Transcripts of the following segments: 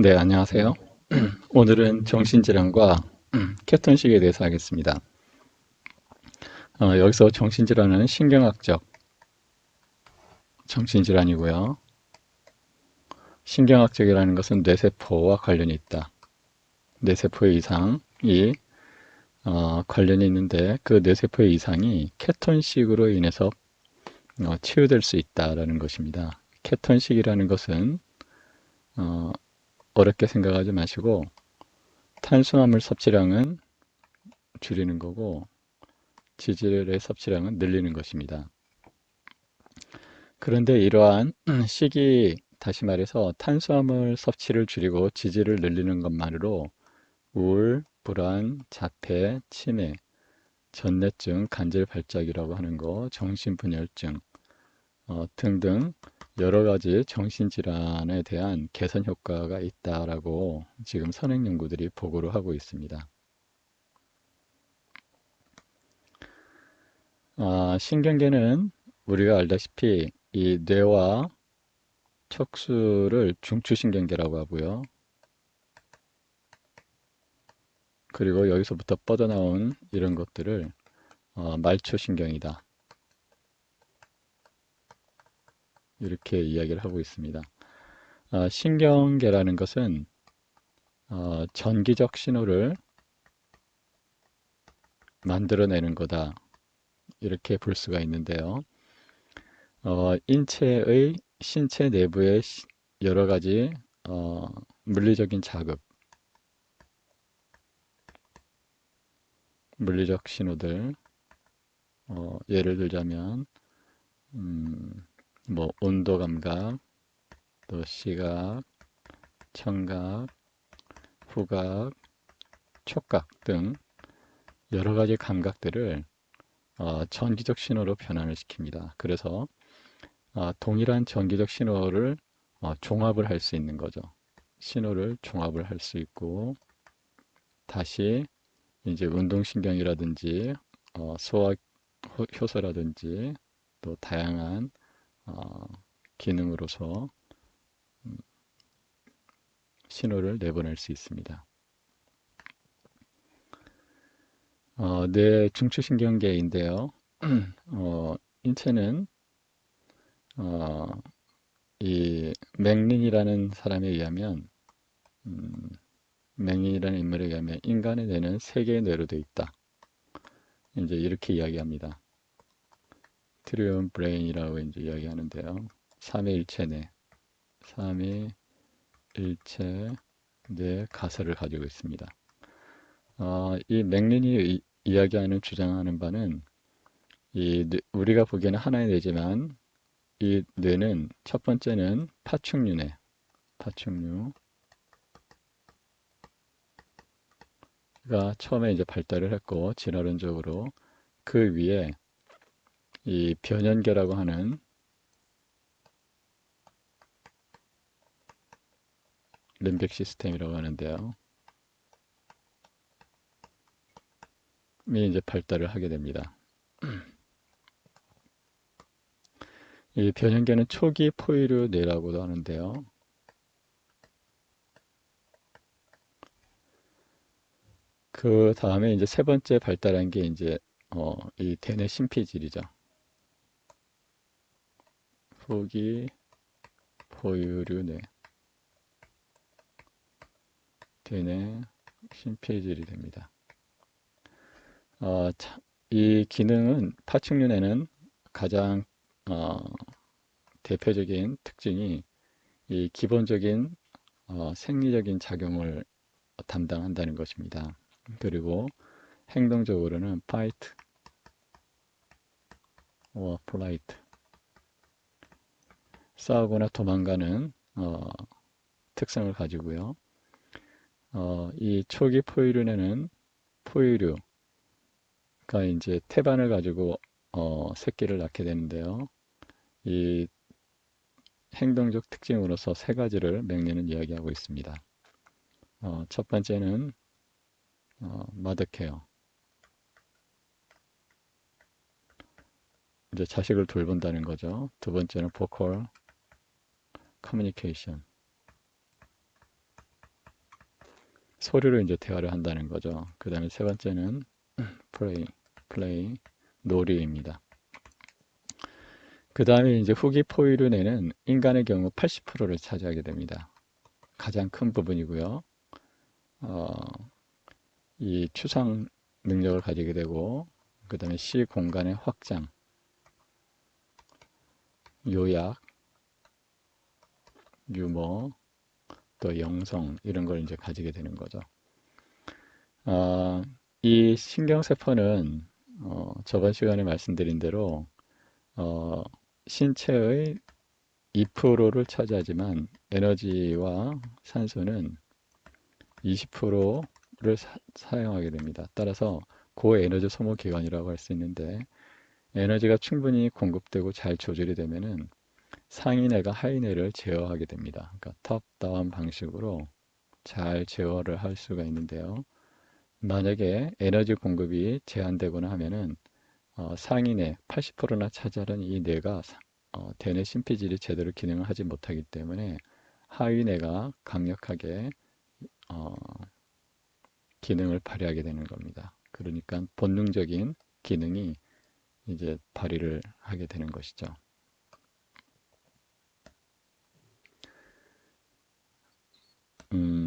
네, 안녕하세요. 오늘은 정신질환과 케톤식에 대해서 하겠습니다. 여기서 정신질환은 신경학적 정신질환이고요. 신경학적이라는 것은 뇌세포와 관련이 있다. 뇌세포의 이상이 관련이 있는데 그 뇌세포의 이상이 케톤식으로 인해서 치유될 수 있다라는 것입니다. 케톤식이라는 것은 어렵게 생각하지 마시고 탄수화물 섭취량은 줄이는 거고 지질의 섭취량은 늘리는 것입니다. 그런데 이러한 식이 다시 말해서 탄수화물 섭취를 줄이고 지질을 늘리는 것만으로 우울, 불안, 자폐, 치매, 전뇌증, 간질발작이라고 하는 거, 정신분열증 등등 여러 가지 정신질환에 대한 개선 효과가 있다라고 지금 선행 연구들이 보고를 하고 있습니다. 신경계는 우리가 알다시피 이 뇌와 척수를 중추신경계라고 하고요. 그리고 여기서부터 뻗어나온 이런 것들을 말초신경이다. 이렇게 이야기를 하고 있습니다. 신경계라는 것은 전기적 신호를 만들어내는 거다. 이렇게 볼 수가 있는데요. 인체의 신체 내부의 여러 가지 물리적인 자극, 물리적 신호들, 예를 들자면 뭐 온도 감각, 또 시각, 청각, 후각, 촉각 등 여러 가지 감각들을 전기적 신호로 변환을 시킵니다. 그래서 동일한 전기적 신호를 종합을 할 수 있는 거죠. 신호를 종합을 할 수 있고 다시 이제 운동신경이라든지 소화 효소라든지 또 다양한 기능으로서 신호를 내보낼 수 있습니다. 뇌 중추신경계인데요. 인체는 이 맥린이라는 사람에 의하면 맥린이라는 인물에 의하면 인간의 뇌는 세 개의 뇌로 되어 있다. 이제 이렇게 이야기합니다. 트리온 브레인이라고 이제 이야기하는데요. 삼위일체 뇌, 삼위일체 뇌 가설을 가지고 있습니다. 이 맥린이 이야기하는 주장하는 바는 우리가 보기에는 하나의 뇌지만 이 뇌는 첫 번째는 파충류뇌, 파충류가 처음에 이제 발달을 했고 진화론적으로 그 위에 이 변연계라고 하는 림빅 시스템이라고 하는데요. 이 이제 발달을 하게 됩니다. 이 변연계는 초기 포유류 뇌라고도 하는데요. 그 다음에 이제 세 번째 발달한 게 이제 이 대뇌 심피질이죠. 후기 포유류 뇌, 대뇌 심피질이 됩니다. 이 기능은 파충류뇌는 가장 대표적인 특징이 이 기본적인 생리적인 작용을 담당한다는 것입니다. 그리고 행동적으로는 fight or flight, 싸우거나 도망가는 특성을 가지고요. 이 초기 포유류는 포유류가 이제 태반을 가지고 새끼를 낳게 되는데요. 이 행동적 특징으로서 세 가지를 맥리는 이야기하고 있습니다. 첫 번째는 마더케어, 이제 자식을 돌본다는 거죠. 두 번째는 보컬 커뮤니케이션, 소리로 이제 대화를 한다는 거죠. 그 다음에 세 번째는 플레이, 놀이입니다. 그 다음에 이제 후기 포유류 뇌는 인간의 경우 80%를 차지하게 됩니다. 가장 큰 부분이고요. 어, 이 추상 능력을 가지게 되고, 그 다음에 시 공간의 확장, 요약, 유머, 또 영성 이런 걸 이제 가지게 되는 거죠. 어, 이 신경세포는 저번 시간에 말씀드린 대로 어, 신체의 2%를 차지하지만 에너지와 산소는 20%를 사용하게 됩니다. 따라서 고에너지 소모 기관이라고 할 수 있는데 에너지가 충분히 공급되고 잘 조절이 되면은 상인애가 하인애를 제어하게 됩니다. 그러니까 탑다운 방식으로 잘 제어를 할 수가 있는데요. 만약에 에너지 공급이 제한되거나 하면은 상인의 80%나 차지하는 이 뇌가 대뇌 심피질이 제대로 기능을 하지 못하기 때문에 하위뇌가 강력하게 어, 기능을 발휘하게 되는 겁니다. 그러니까 본능적인 기능이 이제 발휘를 하게 되는 것이죠.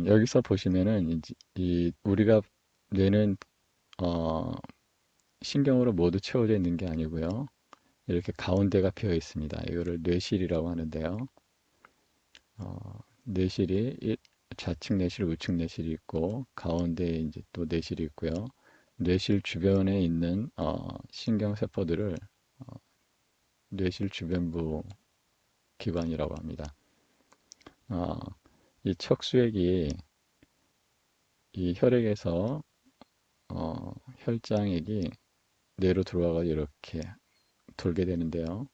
여기서 보시면은 우리가 뇌는 어, 신경으로 모두 채워져 있는 게 아니고요. 이렇게 가운데가 비어 있습니다. 이거를 뇌실이라고 하는데요. 뇌실이 좌측 뇌실, 우측 뇌실이 있고 가운데에 이제 또 뇌실이 있고요. 뇌실 주변에 있는 신경세포들을 뇌실 주변부 기관이라고 합니다. 어, 이 척수액이 이 혈액에서 혈장액이 뇌로 들어와가 이렇게 돌게 되는데요.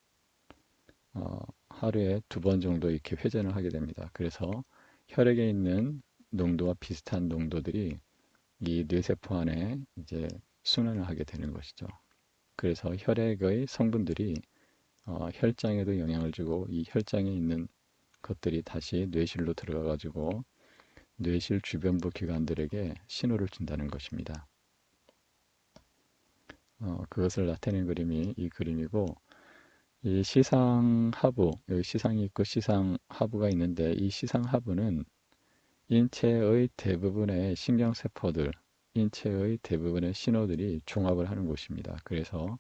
하루에 2번 정도 이렇게 회전을 하게 됩니다. 그래서 혈액에 있는 농도와 비슷한 농도들이 이 뇌세포 안에 이제 순환을 하게 되는 것이죠. 그래서 혈액의 성분들이 혈장에도 영향을 주고 이 혈장에 있는 것들이 다시 뇌실로 들어가 가지고 뇌실 주변부 기관들에게 신호를 준다는 것입니다. 그것을 나타낸 그림이 이 그림이고 이 시상하부, 여기 시상이 있고 시상하부가 있는데 이 시상하부는 인체의 대부분의 신경세포들, 인체의 대부분의 신호들이 종합을 하는 곳입니다. 그래서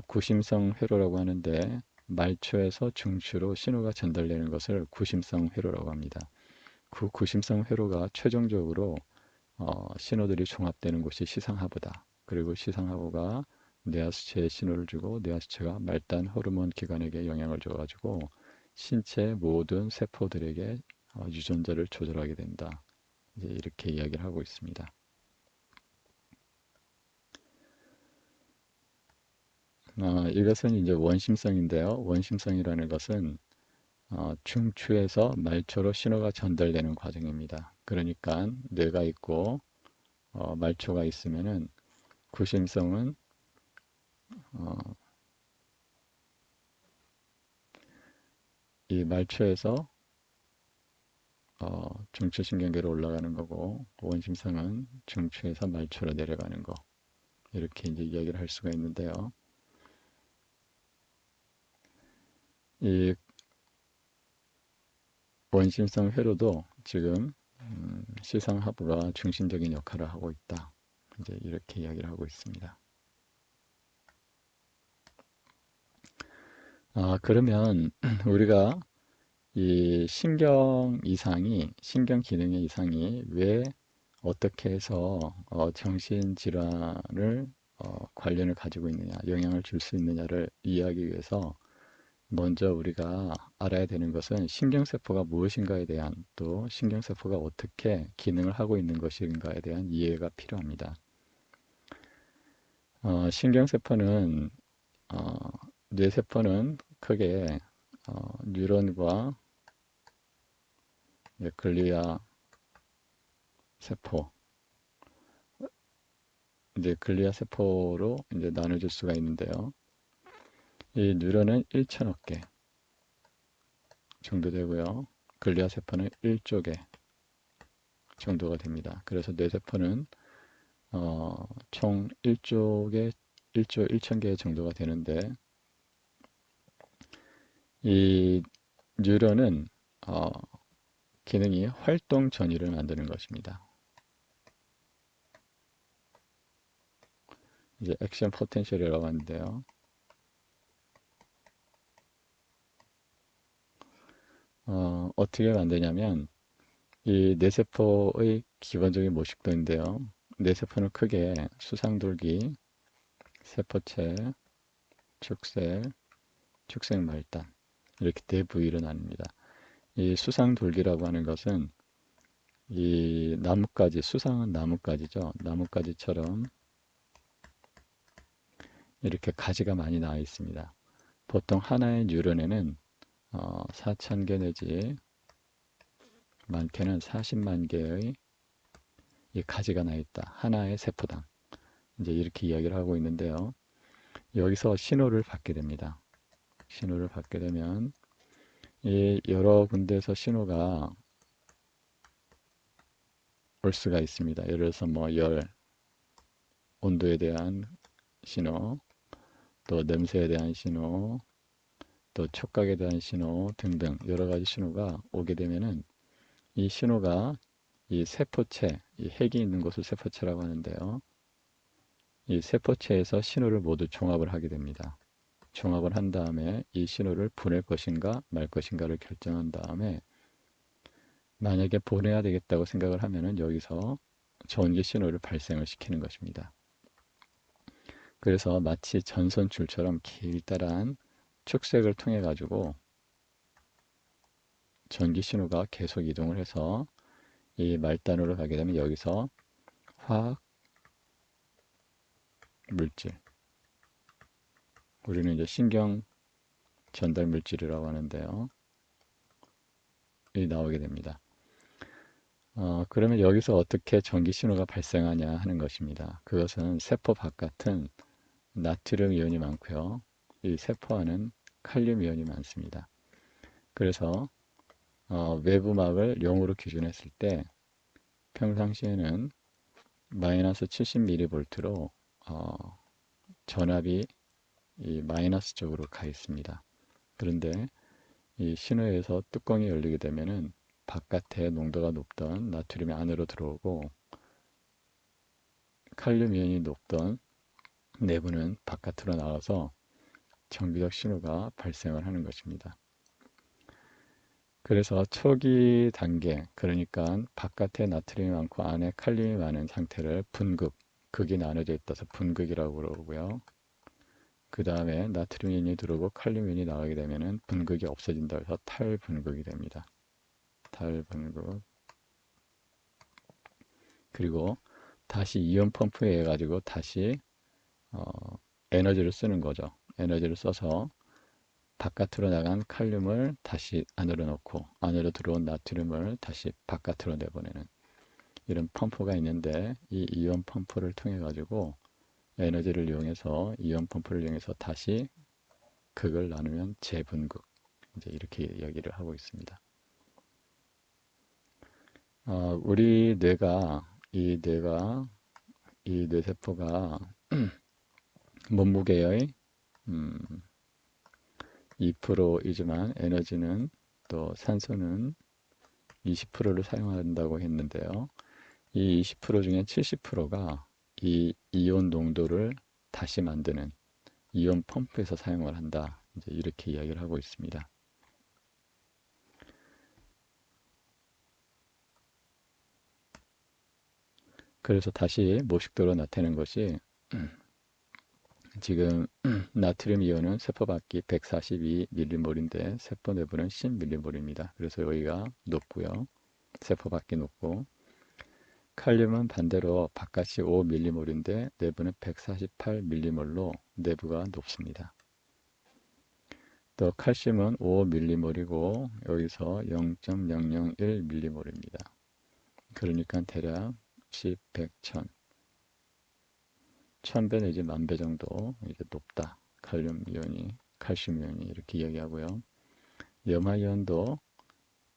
구심성 회로라고 하는데 말초에서 중추로 신호가 전달되는 것을 구심성 회로라고 합니다. 그 구심성 회로가 최종적으로 신호들이 종합되는 곳이 시상하부다. 그리고 시상하부가 뇌하수체에 신호를 주고 뇌하수체가 말단 호르몬 기관에게 영향을 줘가지고 신체 모든 세포들에게 유전자를 조절하게 된다. 이제 이렇게 이야기를 하고 있습니다. 이것은 이제 원심성인데요. 원심성이라는 것은 중추에서 말초로 신호가 전달되는 과정입니다. 그러니까 뇌가 있고 말초가 있으면은 구심성은 어, 이 말초에서 중추신경계로 올라가는 거고 원심성은 중추에서 말초로 내려가는 거 이렇게 이제 이야기를 할 수가 있는데요. 이 원심성 회로도 지금 시상하부가 중심적인 역할을 하고 있다. 이제 이렇게 이야기를 하고 있습니다. 그러면 우리가 이 신경 기능의 이상이 왜 어떻게 해서 정신질환을 관련을 가지고 있느냐, 영향을 줄 수 있느냐를 이해하기 위해서 먼저 우리가 알아야 되는 것은 신경세포가 무엇인가에 대한 또 신경세포가 어떻게 기능을 하고 있는 것인가에 대한 이해가 필요합니다. 신경세포는 어, 뇌세포는 크게 뉴런과 글리아 세포, 이제 글리아 세포로 이제 나눠질 수가 있는데요. 이 뉴런은 1천억 개 정도 되고요. 글리아 세포는 1조 개, 정도가 됩니다. 그래서 뇌세포는 총 1조 1천 개 정도가 되는데 이 뉴런은 어, 기능이 활동 전이를 만드는 것입니다. 이제 액션 포텐셜이라고 하는데요. 어떻게 만드냐면 이 뇌세포의 기본적인 모식도인데요. 뇌세포는 크게 수상돌기, 세포체, 축셀, 축색말단 이렇게 네 부위로 나뉩니다. 이 수상돌기라고 하는 것은 이 나뭇가지, 수상은 나뭇가지죠. 나뭇가지처럼 이렇게 가지가 많이 나와 있습니다. 보통 하나의 뉴런에는 4,000개 내지 많게는 40만 개의 이 가지가 나 있다. 하나의 세포당. 이제 이렇게 이야기를 하고 있는데요. 여기서 신호를 받게 됩니다. 신호를 받게 되면 이 여러 군데에서 신호가 올 수가 있습니다. 예를 들어서 뭐 열, 온도에 대한 신호, 또 냄새에 대한 신호, 또 촉각에 대한 신호 등등 여러 가지 신호가 오게 되면은 이 신호가 이 세포체, 이 핵이 있는 곳을 세포체라고 하는데요. 이 세포체에서 신호를 모두 종합을 하게 됩니다. 종합을 한 다음에 이 신호를 보낼 것인가 말 것인가를 결정한 다음에 만약에 보내야 되겠다고 생각을 하면은 여기서 전기 신호를 발생을 시키는 것입니다. 그래서 마치 전선줄처럼 길다란 축색을 통해 가지고 전기 신호가 계속 이동을 해서 이 말단으로 가게 되면 여기서 화학 물질, 우리는 이제 신경 전달 물질이라고 하는데요. 이 나오게 됩니다. 그러면 여기서 어떻게 전기 신호가 발생하냐 하는 것입니다. 그것은 세포 바깥은 나트륨 이온이 많고요. 이 세포 안은 칼륨 이온이 많습니다. 그래서 외부막을 0으로 기준했을 때 평상시에는 마이너스 70mV로 전압이 이 마이너스 쪽으로 가 있습니다. 그런데 이 신호에서 뚜껑이 열리게 되면은 바깥에 농도가 높던 나트륨이 안으로 들어오고 칼륨 이온이 높던 내부는 바깥으로 나와서 정비적 신호가 발생을 하는 것입니다. 그래서 초기 단계, 그러니까 바깥에 나트륨이 많고 안에 칼륨이 많은 상태를 분극, 극이 나눠져 있어서 분극이라고 그러고요. 그 다음에 나트륨 이온이 들어오고 칼륨 이온이 나가게 되면 분극이 없어진다 해서 탈분극이 됩니다. 탈분극. 그리고 다시 이온 펌프에 의해 가지고 다시 어, 에너지를 쓰는 거죠. 에너지를 써서 바깥으로 나간 칼륨을 다시 안으로 넣고 안으로 들어온 나트륨을 다시 바깥으로 내보내는 이런 펌프가 있는데 이 이온 펌프를 통해 가지고 에너지를 이용해서 이온 펌프를 이용해서 다시 극을 나누면 재분극, 이제 이렇게 이야기를 하고 있습니다. 우리 이 뇌세포가 몸무게의 2%이지만 에너지는 또 산소는 20%를 사용한다고 했는데요. 이 20% 중에 70%가 이 이온 농도를 다시 만드는 이온 펌프에서 사용을 한다. 이제 이렇게 이야기를 하고 있습니다. 그래서 다시 모식도로 나타내는 것이 지금 나트륨 이온은 세포 밖이 142mmol인데 세포 내부는 10mmol입니다. 그래서 여기가 높고요. 세포 밖이 높고 칼륨은 반대로 바깥이 5mmol인데 내부는 148mmol로 내부가 높습니다. 또 칼슘은 5mmol이고 여기서 0.001mmol입니다. 그러니까 대략 10, 100, 1000 1000배 내지 10,000배 정도 이제 높다. 칼륨 이온이, 칼슘 이온이 이렇게 이야기하고요. 염화 이온도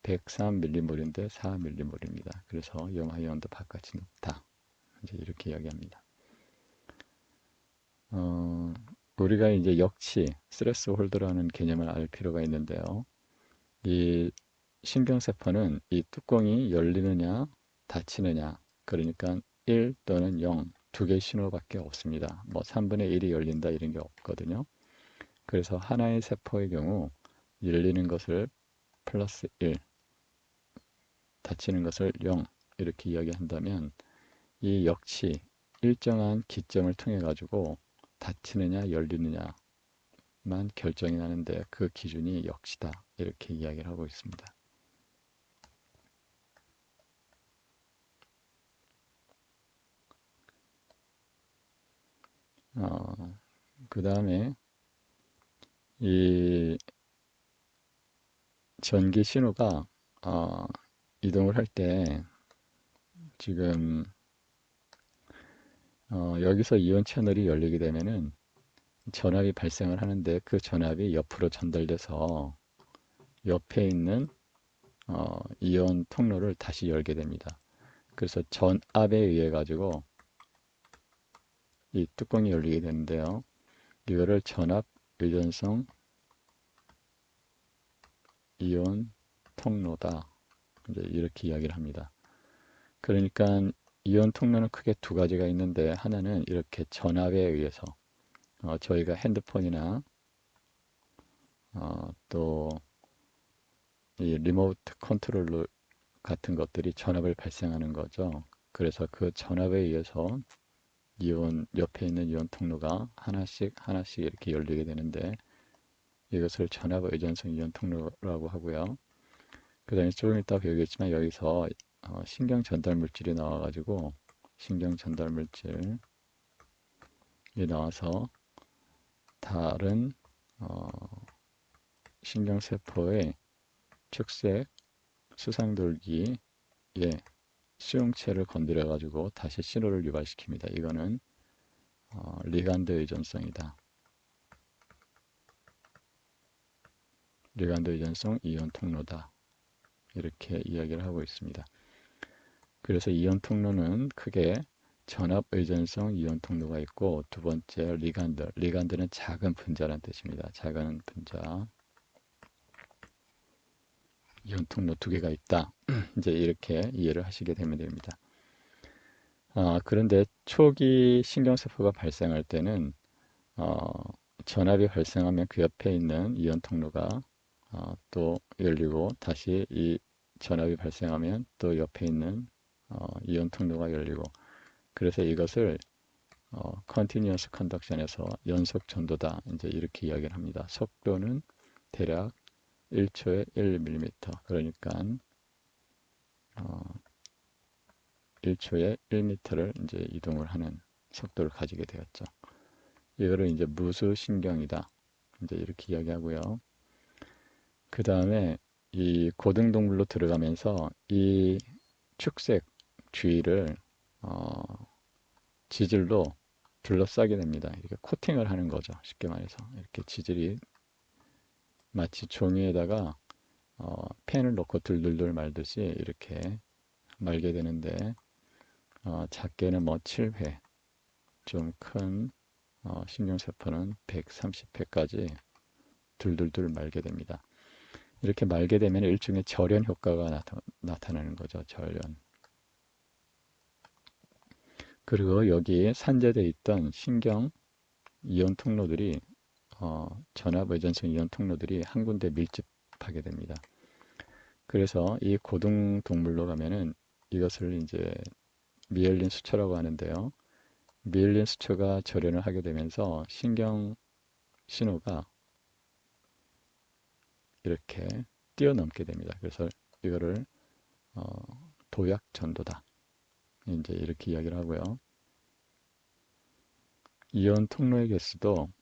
103mm인데 4mm입니다. 그래서 염화이온도 바깥이 높다. 이제 이렇게 이야기합니다. 우리가 이제 역치, 스트레스 홀더라는 개념을 알 필요가 있는데요. 이 신경세포는 이 뚜껑이 열리느냐, 닫히느냐, 그러니까 1 또는 0, 두 개의 신호밖에 없습니다. 뭐 3분의 1이 열린다 이런 게 없거든요. 그래서 하나의 세포의 경우 열리는 것을 플러스 1, 닫히는 것을 0 이렇게 이야기한다면 이 역시 일정한 기점을 통해 가지고 닫히느냐 열리느냐만 결정이 나는데 그 기준이 역시다 이렇게 이야기를 하고 있습니다. 그 다음에 이 전기 신호가 이동을 할 때 지금 여기서 이온 채널이 열리게 되면은 전압이 발생을 하는데 그 전압이 옆으로 전달돼서 옆에 있는 이온 통로를 다시 열게 됩니다. 그래서 전압에 의해 가지고 이 뚜껑이 열리게 되는데요. 이거를 전압 의존성 이온 통로다. 이제 이렇게 이야기를 합니다. 그러니까 이온 통로는 크게 두 가지가 있는데 하나는 이렇게 전압에 의해서 저희가 핸드폰이나 또 이 리모트 컨트롤러 같은 것들이 전압을 발생하는 거죠. 그래서 그 전압에 의해서 이온 옆에 있는 이온 통로가 하나씩 하나씩 이렇게 열리게 되는데 이것을 전압 의존성 이온 통로라고 하고요. 그 다음에 조금 이따 배우겠지만 여기서 신경 전달 물질이 나와가지고 신경 전달 물질이 나와서 다른 신경세포의 축색 수상돌기에 수용체를 건드려 가지고 다시 신호를 유발시킵니다. 이거는 리간드 의존성이다. 리간드 의존성 이온 통로다. 이렇게 이야기를 하고 있습니다. 그래서 이온 통로는 크게 전압 의존성 이온 통로가 있고 두 번째 리간드. 리간드는 작은 분자라는 뜻입니다. 작은 분자. 이온 통로 두 개가 있다. 이제 이렇게 이해를 하시게 되면 됩니다. 그런데 초기 신경세포가 발생할 때는 전압이 발생하면 그 옆에 있는 이온 통로가 또 열리고 다시 이 전압이 발생하면 또 옆에 있는 이온 통로가 열리고 그래서 이것을 continuous conduction에서 연속 전도다 이제 이렇게 이야기를 합니다. 속도는 대략 1초에 1mm 그러니까 1초에 1m를 이제 이동을 하는 속도를 가지게 되었죠. 이거를 이제 무수신경이다. 이제 이렇게 이야기하고요. 그 다음에 이 고등동물로 들어가면서 이 축색 주위를 지질로 둘러싸게 됩니다. 이렇게 코팅을 하는 거죠. 쉽게 말해서 이렇게 지질이 마치 종이에다가 펜을 넣고 들들들 말듯이 이렇게 말게 되는데 작게는 뭐 7회, 좀 큰 신경세포는 130회까지 둘둘둘 말게 됩니다. 이렇게 말게 되면 일종의 절연 효과가 나타나는 거죠. 절연. 그리고 여기에 산재되어 있던 신경 이온 통로들이 전압 의존성 이온 통로들이 한 군데 밀집하게 됩니다. 그래서 이 고등 동물로 가면은 이것을 이제 미엘린 수초라고 하는데요. 미엘린 수초가 절연을 하게 되면서 신경 신호가 이렇게 뛰어넘게 됩니다. 그래서 이거를 도약 전도다. 이제 이렇게 이야기를 하고요. 이온 통로의 개수도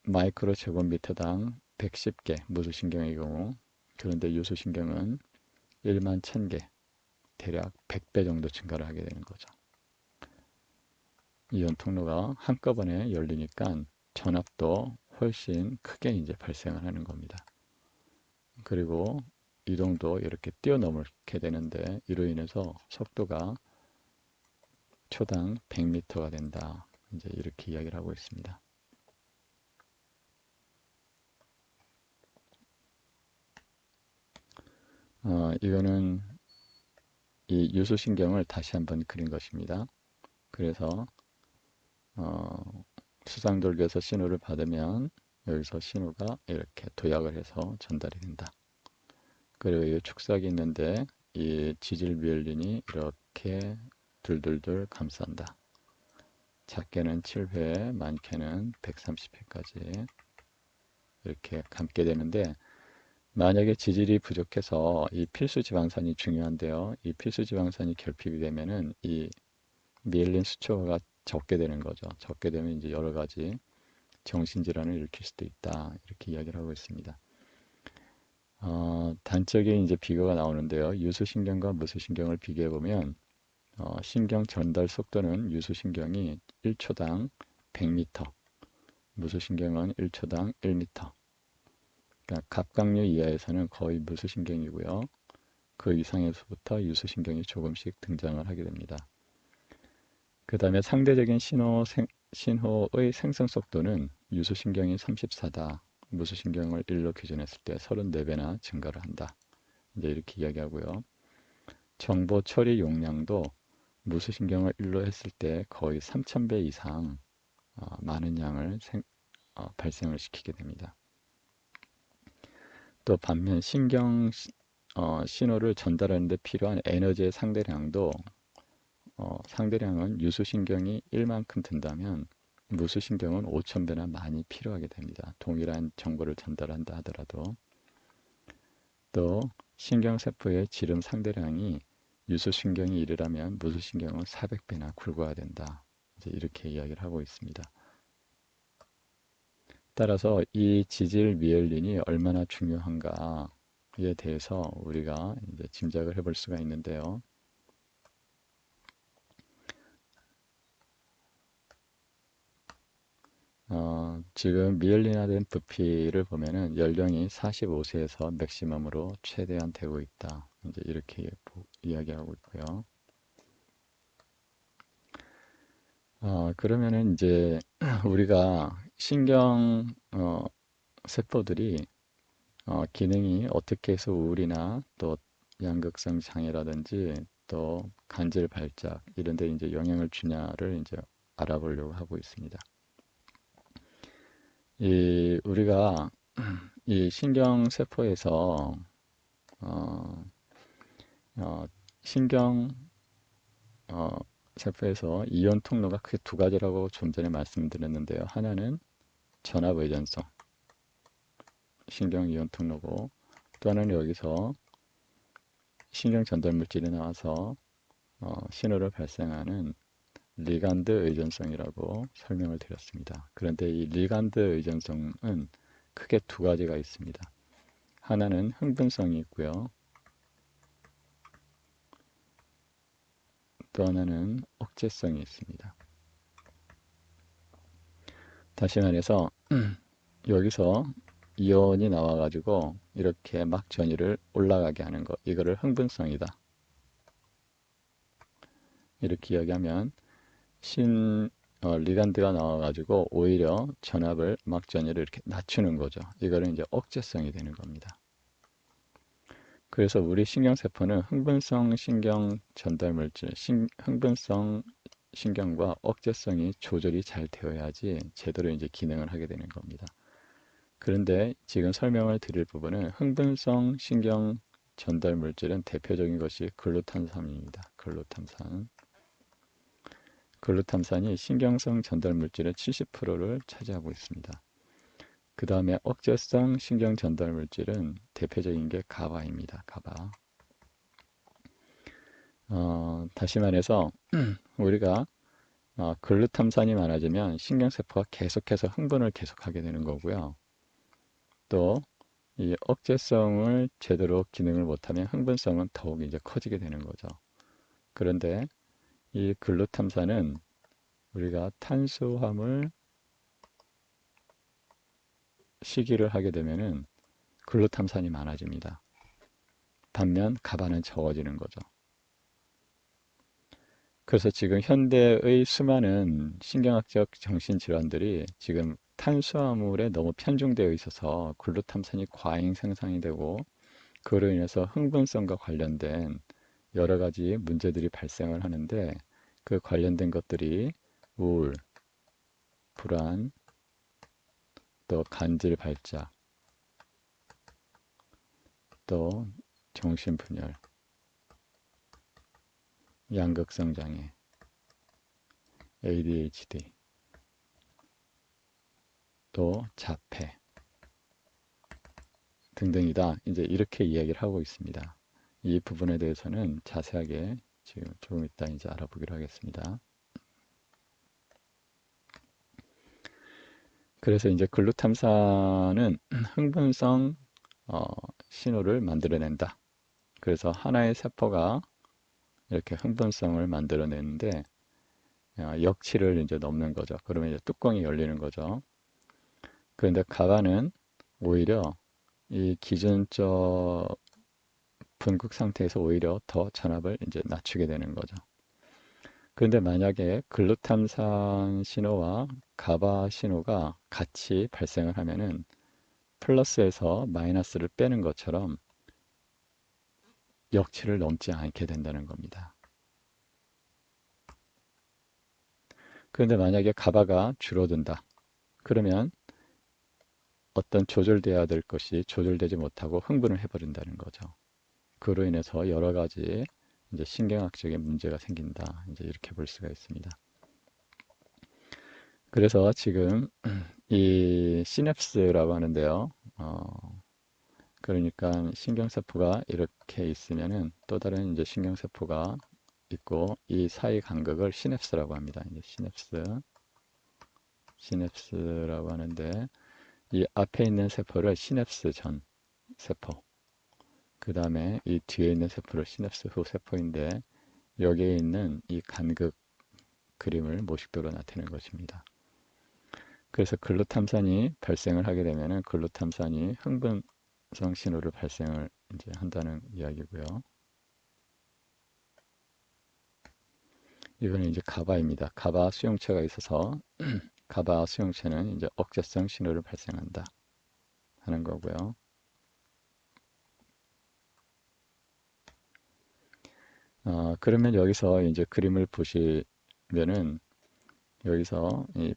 마이크로 제곱미터당 110개 무수신경의 경우 그런데 유수신경은 1만 1000개 대략 100배 정도 증가를 하게 되는 거죠. 이온 통로가 한꺼번에 열리니까 전압도 훨씬 크게 이제 발생을 하는 겁니다. 그리고 이동도 이렇게 뛰어넘게 되는데 이로 인해서 속도가 초당 100m가 된다. 이제 이렇게 이야기를 하고 있습니다. 이거는 이 유수신경을 다시 한번 그린 것입니다. 그래서 수상돌기에서 신호를 받으면 여기서 신호가 이렇게 도약을 해서 전달이 된다. 그리고 이 축삭이 있는데 이 지질미엘린이 이렇게 둘둘둘 감싼다. 작게는 7회, 많게는 130회까지 이렇게 감게 되는데 만약에 지질이 부족해서 이 필수 지방산이 중요한데요. 이 필수 지방산이 결핍이 되면은 이 미엘린 수초가 적게 되는 거죠. 적게 되면 이제 여러 가지 정신질환을 일으킬 수도 있다. 이렇게 이야기를 하고 있습니다. 단적인 이제 비교가 나오는데요. 유수신경과 무수신경을 비교해 보면 신경 전달 속도는 유수신경이 1초당 100m, 무수신경은 1초당 1m. 그러니까 갑각류 이하에서는 거의 무수신경이고요. 그 이상에서부터 유수신경이 조금씩 등장을 하게 됩니다. 그 다음에 상대적인 신호의 생성 속도는 유수신경이 34다. 무수신경을 1로 기준했을 때 34배나 증가를 한다. 이제 이렇게 이야기하고요. 정보 처리 용량도 무수신경을 1로 했을 때 거의 3000배 이상 많은 양을 발생을 시키게 됩니다. 또 반면 신경 신호를 전달하는 데 필요한 에너지의 상대량은 유수신경이 1만큼 든다면 무수신경은 5000배나 많이 필요하게 됩니다. 동일한 정보를 전달한다 하더라도. 또 신경세포의 지름 상대량이 유수신경이 1이라면 무수신경은 400배나 굵어야 된다. 이제 이렇게 이야기를 하고 있습니다. 따라서 이 지질 미엘린이 얼마나 중요한가에 대해서 우리가 이제 짐작을 해볼 수가 있는데요. 지금 미엘린화된 부피를 보면은 연령이 45세에서 맥시멈으로 최대한 되고 있다. 이제 이렇게 이야기하고 있고요. 그러면은 이제 우리가 신경 세포들이 기능이 어떻게 해서 우울이나 또 양극성 장애라든지 또 간질 발작 이런 데 이제 영향을 주냐를 이제 알아보려고 하고 있습니다. 우리가 이 신경 세포에서 어, 어, 신경 세포에서 이온 통로가 크게 두 가지라고 좀 전에 말씀드렸는데요. 하나는 전압 의존성 신경 이온 통로고 또 하나는 여기서 신경 전달 물질이 나와서 신호를 발생하는 리간드 의존성이라고 설명을 드렸습니다. 그런데 이 리간드 의존성은 크게 두 가지가 있습니다. 하나는 흥분성이 있고요. 또 하나는 억제성이 있습니다. 다시 말해서 여기서 이온이 나와가지고 이렇게 막 전위를 올라가게 하는 것, 이거를 흥분성이다. 이렇게 이야기하면 리간드가 나와가지고 오히려 전압을 막 전위를 이렇게 낮추는 거죠. 이거는 이제 억제성이 되는 겁니다. 그래서 우리 신경세포는 흥분성 신경 전달 물질, 흥분성 신경과 억제성이 조절이 잘 되어야지 제대로 이제 기능을 하게 되는 겁니다. 그런데 지금 설명을 드릴 부분은 흥분성 신경 전달 물질은 대표적인 것이 글루탐산입니다. 글루탐산이 신경성 전달 물질의 70%를 차지하고 있습니다. 그 다음에 억제성 신경 전달 물질은 대표적인 게 가바입니다. 가바. 다시 말해서 우리가 글루탐산이 많아지면 신경세포가 계속해서 흥분을 계속하게 되는 거고요. 또 이 억제성을 제대로 기능을 못하면 흥분성은 더욱 이제 커지게 되는 거죠. 그런데 이 글루탐산은 우리가 탄수화물 시기를 하게 되면은 글루탐산이 많아집니다. 반면 가바는 적어지는 거죠. 그래서 지금 현대의 수많은 신경학적 정신질환들이 지금 탄수화물에 너무 편중되어 있어서 글루탐산이 과잉 생산이 되고 그로 인해서 흥분성과 관련된 여러 가지 문제들이 발생을 하는데 그 관련된 것들이 우울, 불안, 또 간질 발작, 또 정신분열, 양극성 장애, ADHD, 또 자폐 등등이다. 이제 이렇게 이야기를 하고 있습니다. 이 부분에 대해서는 자세하게 지금 조금 이따 이제 알아보기로 하겠습니다. 그래서 이제 글루탐산은 흥분성 어, 신호를 만들어낸다. 그래서 하나의 세포가 이렇게 흥분성을 만들어내는데 역치를 이제 넘는 거죠. 그러면 이제 뚜껑이 열리는 거죠. 그런데 가바는 오히려 이 기준적 분극 상태에서 오히려 더 전압을 이제 낮추게 되는 거죠. 그런데 만약에 글루탐산 신호와 가바 신호가 같이 발생을 하면은 플러스에서 마이너스를 빼는 것처럼 역치를 넘지 않게 된다는 겁니다. 그런데 만약에 가바가 줄어든다. 그러면 어떤 조절돼야 될 것이 조절되지 못하고 흥분을 해버린다는 거죠. 그로 인해서 여러 가지 이제 신경학적인 문제가 생긴다. 이제 이렇게 볼 수가 있습니다. 그래서 지금 이 시냅스라고 하는데요. 그러니까 신경세포가 이렇게 있으면은 또 다른 이제 신경세포가 있고 이 사이 간격을 시냅스라고 합니다. 이제 시냅스라고 하는데 이 앞에 있는 세포를 시냅스 전 세포, 그 다음에 이 뒤에 있는 세포를 시냅스 후 세포인데 여기에 있는 이 간극 그림을 모식도로 나타낸 것입니다. 그래서 글루탐산이 발생을 하게 되면은 글루탐산이 흥분성 신호를 발생을 이제 한다는 이야기고요. 이거는 이제 가바입니다. 가바 수용체가 있어서 가바 수용체는 이제 억제성 신호를 발생한다 하는 거고요. 그러면 여기서 이제 그림을 보시면은 여기서 이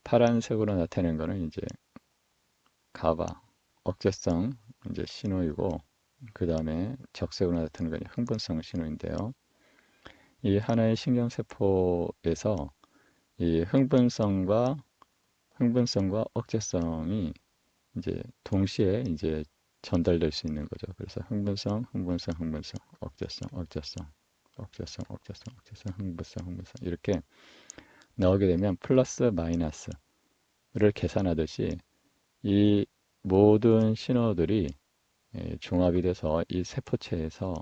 파란색으로 나타낸 거는 이제 가바 억제성 이제 신호이고 그 다음에 적색으로 나타낸 건 흥분성 신호인데요. 이 하나의 신경세포에서 이 흥분성과 억제성이 이제 동시에 이제 전달될 수 있는 거죠. 그래서 흥분성, 억제성, 흥분성 이렇게 나오게 되면 플러스 마이너스를 계산하듯이 이 모든 신호들이 종합이 돼서 이 세포체에서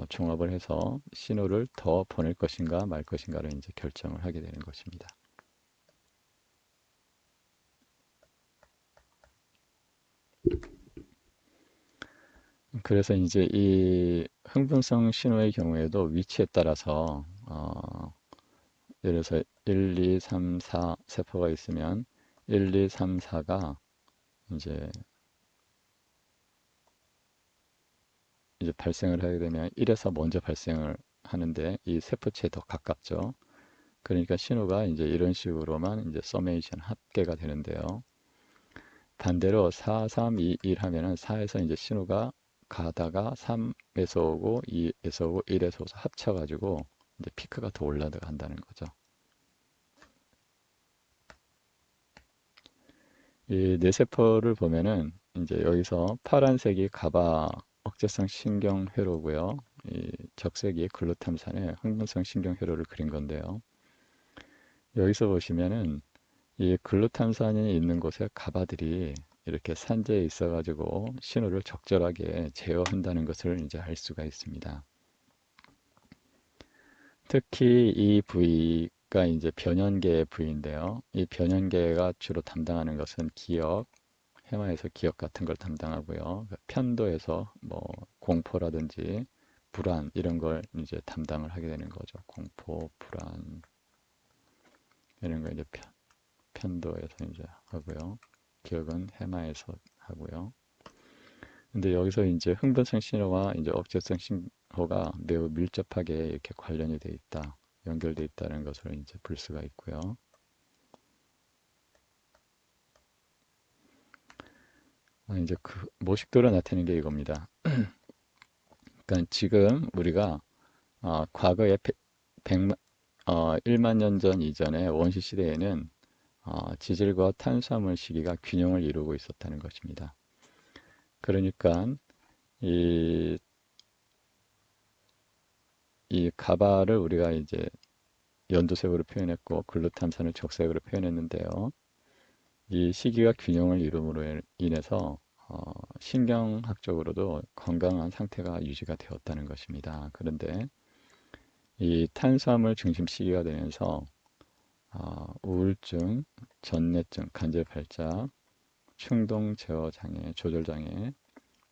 종합을 해서 신호를 더 보낼 것인가 말 것인가를 이제 결정을 하게 되는 것입니다. 그래서 이제 이 흥분성 신호의 경우에도 위치에 따라서 예를 들어서 1, 2, 3, 4 세포가 있으면 1, 2, 3, 4가 이제 발생을 하게 되면 1에서 먼저 발생을 하는데 이 세포체에 더 가깝죠. 그러니까 신호가 이제 이런 식으로만 이제 서메이션 합계가 되는데요. 반대로 4, 3, 2, 1 하면은 4에서 이제 신호가 가다가 3에서 오고 2에서 오고 1에서 오서 합쳐가지고 이제 피크가 더 올라간다는 거죠. 이 뇌세포를 보면은 이제 여기서 파란색이 가바 억제성 신경회로고요. 이 적색이 글루탐산의 흥분성 신경회로를 그린 건데요. 여기서 보시면은 이 글루탐산이 있는 곳에 가바들이 이렇게 산재해 있어가지고 신호를 적절하게 제어한다는 것을 이제 알 수가 있습니다. 특히 이 부위가 이제 변연계 부위인데요. 이 변연계가 주로 담당하는 것은 기억, 해마에서 기억 같은 걸 담당하고요. 편도에서 뭐 공포라든지 불안 이런 걸 이제 담당을 하게 되는 거죠. 공포, 불안 이런 거 이제 편도에서 이제 하고요. 기억은 해마에서 하고요. 근데 여기서 이제 흥분성 신호와 이제 억제성 신호가 매우 밀접하게 이렇게 관련이 돼 있다, 연결돼 있다는 것을 이제 볼 수가 있고요. 이제 그 모식도로 나타내는 게 이겁니다. 그러니까 지금 우리가 과거에 1만 년 전 이전에 원시 시대에는 지질과 탄수화물 시기가 균형을 이루고 있었다는 것입니다. 그러니까 이, 이 가바를 우리가 이제 연두색으로 표현했고 글루탐산을 적색으로 표현했는데요. 이 시기가 균형을 이룸으로 인해서 신경학적으로도 건강한 상태가 유지가 되었다는 것입니다. 그런데 이 탄수화물 중심 시기가 되면서 우울증, 전뇌증, 간질발작, 충동 제어 장애, 조절 장애,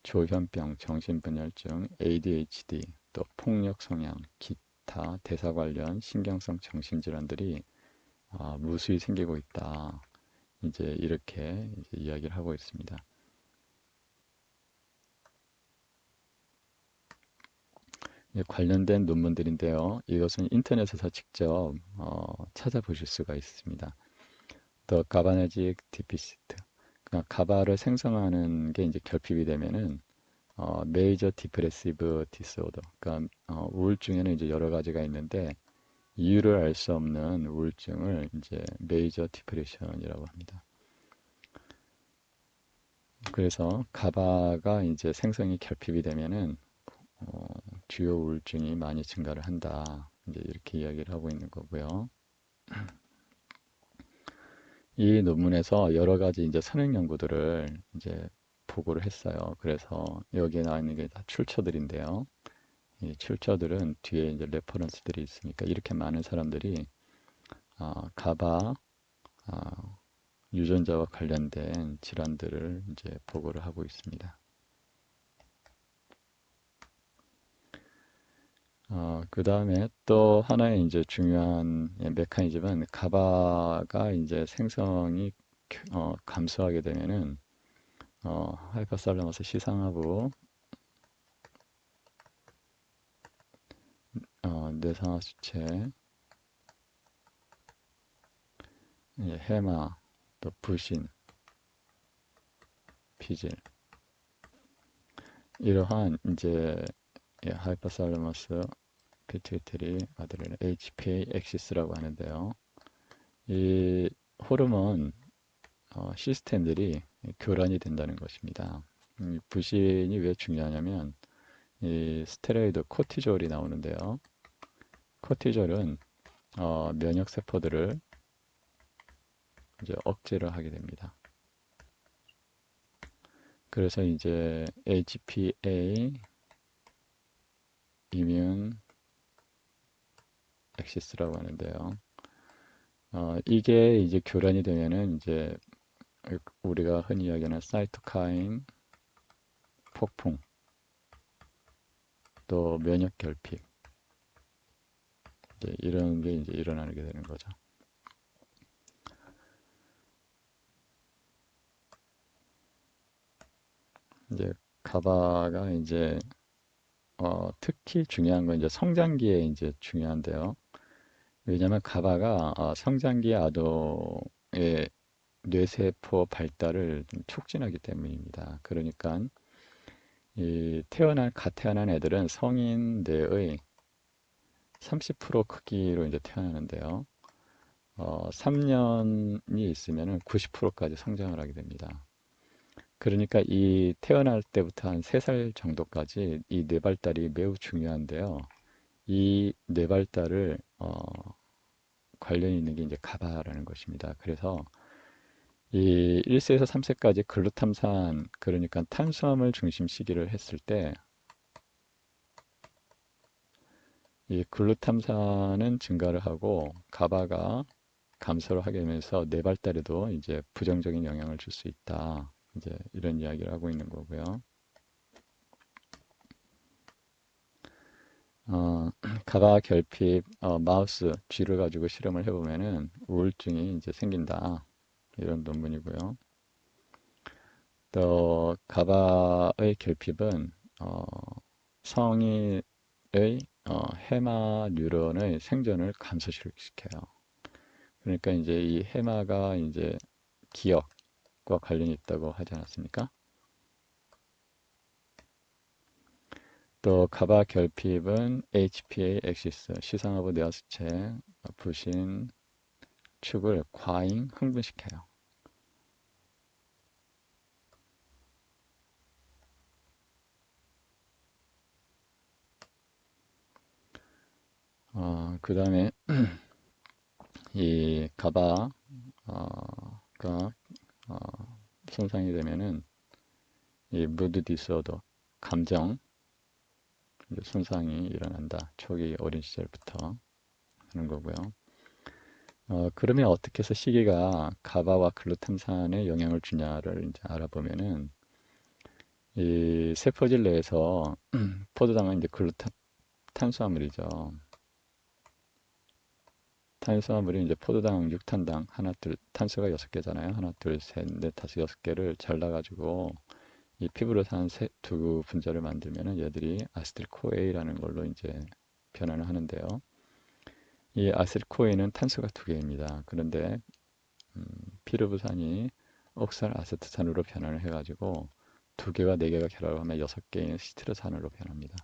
조현병, 정신분열증, ADHD, 또 폭력 성향, 기타 대사 관련 신경성 정신질환들이 무수히 생기고 있다. 이제 이렇게 이제 이야기를 하고 있습니다. 관련된 논문들인데요. 이것은 인터넷에서 직접 찾아보실 수가 있습니다. The GABAergic Deficit. 그러니까 가바를 생성하는 게 이제 결핍이 되면은 Major Depressive Disorder. 그러니까 우울증에는 이제 여러 가지가 있는데 이유를 알 수 없는 우울증을 이제 Major Depression이라고 합니다. 그래서 가바가 이제 생성이 결핍이 되면은 주요 우울증이 많이 증가를 한다. 이제 이렇게 이야기를 하고 있는 거고요. 이 논문에서 여러 가지 이제 선행 연구들을 이제 보고를 했어요. 그래서 여기에 나와 있는 게 다 출처들인데요. 이 출처들은 뒤에 이제 레퍼런스들이 있으니까 이렇게 많은 사람들이 가바 유전자와 관련된 질환들을 이제 보고를 하고 있습니다. 그 다음에 또 하나의 이제 중요한 메커니즘은 가바가 이제 생성이 감소하게 되면은 하이퍼살라머스 시상하부 뇌상화 수체, 해마, 또 부신, 피질 이러한 이제 하이퍼살라머스 피트유터리 아드레날 HPA 엑시스라고 하는데요. 이 호르몬 시스템들이 교란이 된다는 것입니다. 부신이 왜 중요하냐면 이 스테로이드 코티졸이 나오는데요. 코티졸은 면역 세포들을 이제 억제를 하게 됩니다. 그래서 이제 HPA 이뮨 엑시스라고 하는데요. 이게 이제 교란이 되면은 이제 우리가 흔히 이야기하는 사이토카인 폭풍, 또 면역 결핍, 이런 게 이제 일어나게 되는 거죠. 이제 가바가 이제 특히 중요한 건 이제 성장기에 이제 중요한데요. 왜냐하면 가바가 성장기 아동의 뇌세포 발달을 좀 촉진하기 때문입니다. 그러니까 갓 태어난 애들은 성인 뇌의 30% 크기로 이제 태어나는데요. 3년이 있으면 90%까지 성장을 하게 됩니다. 그러니까 이 태어날 때부터 한 3살 정도까지 이 뇌발달이 매우 중요한데요. 이 뇌발달을 관련이 있는 게 이제 가바라는 것입니다. 그래서 이 1세에서 3세까지 글루탐산, 그러니까 탄수화물 중심 시기를 했을 때 이 글루탐산은 증가를 하고 가바가 감소를 하게 되면서 뇌 발달에도 이제 부정적인 영향을 줄 수 있다. 이제 이런 이야기를 하고 있는 거고요. 어, 가바 결핍, 마우스 쥐를 가지고 실험을 해보면은 우울증이 이제 생긴다. 이런 논문이고요. 또 가바의 결핍은 성인의 해마 뉴런의 생존을 감소시켜요. 그러니까 이제 이 해마가 이제 기억과 관련이 있다고 하지 않았습니까? 또 가바 결핍은 HPA 엑시스 시상하부 뇌하수체 부신 축을 과잉 흥분시켜요. 그 다음에 이 가바가 손상이 되면은 이 무드 디스오더 감정 손상이 일어난다. 초기 어린 시절부터 하는 거고요. 그러면 어떻게 해서 시계가 가바와 글루탐산에 영향을 주냐를 이제 알아보면은 이 세포질 내에서 포도당은 이제 탄수화물이죠. 탄수화물이 이제 포도당, 육탄당, 하나, 둘, 탄수가 6개잖아요. 하나, 둘, 셋, 넷, 다섯, 6개를 잘라가지고 이 피부로 산 두 분자를 만들면은 얘들이 아세틸코에이라는 걸로 이제 변환을 하는데요. 이 아세틸코에이는 탄수가 2개입니다. 그런데 피르부산이 옥살 아세트산으로 변환을 해가지고 2개와 4개가 결합하면 6개인 시트르산으로 변합니다.